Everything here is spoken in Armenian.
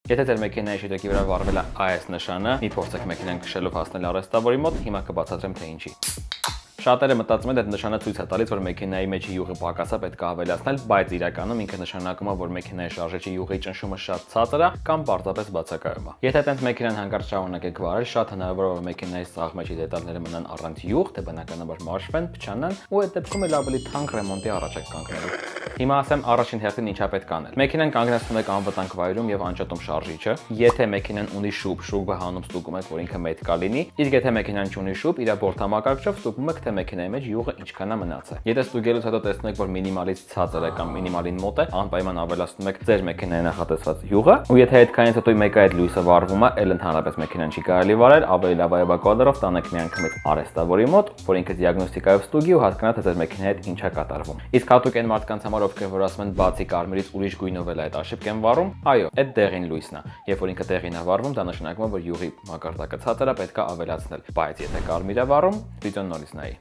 Եթե ձեր մեքենայի շիտակի վրա վառվել է այս նշանը, մի փորձեք մեքենան քշելով հասնել արհեստավորի մոտ, հիմա կբացատրեմ թե ինչի։ Շատերը մտածում են, այդ նշանը ցույց է տալիս, որ մեքենայի մեջ յուղը պակաս է, պետք է ավելացնել, բայց իրականում ինքը նշանակում է, որ մեքենայի շարժիչի յուղի ճնշումը շատ ցածր է կամ պարզապես բացակայում է։ Եթե այդպես մեքենան հանկարծ շարունակեք վարել, շատ հնարավոր է, որ մեքենայի սաղ մեջի դետալները մնան առանց յուղ, թե բնականաբար մաշվեն, փչանան, ու այդ դեպքում էլ ավելի թանկ ռեմոնտի առաջ եք կանգնելու։ Հիմա ասեմ առաջին հերթին ինչա պետք անել։ Մեքենան կանգնեցնում եք անվտանգ վայրում եւ անջատում շարժիչը։ Եթե մեքենան ունի շուբ, շուբը հանում ստուգում եք, որ ինքը մեծ կա լինի, իսկ եթե մեքենան չունի շուբ, իր բորտամակարգչով ստուգում եք, թե մեքենայի մեջ յուղը ինչքան է մնացել։ Եթե ստուգելուց հետո տեսնում եք, որ մինիմալից ցածր է կամ մինիմալին մոտ է, անպայման ավելացնում եք ձեր մեքենայի նախատեսված յուղը, ու եթե այդքանից հետո մեկը այդ լույսը վառվում է, ել ընդհանրապես մեքենան չի կարելի վարել, ավելի լավ է բակալերով տանեք միանգամից արհեստավորի մոտ, որ ինքը դիագնոստիկայով ստուգի ու հասկանա, թե ձեր մեքենայի հետ ինչ է կատարվում։ Իսկ հատուկ այն մարդկանց համար, ովքեր որ ասում են բացի կարմիրից ուրիշ գույնով էլ այդ աշիպք են վառում, այո, այդ դեղին լույսն է։ Երբ որ ինքը դեղին է վառվում, դա նշանակում է, որ յուղի մակարդակը ցածր է, պետք է ավելացնել։ Բայց եթե կարմիր է վառում, վիդեոն նորից նայի։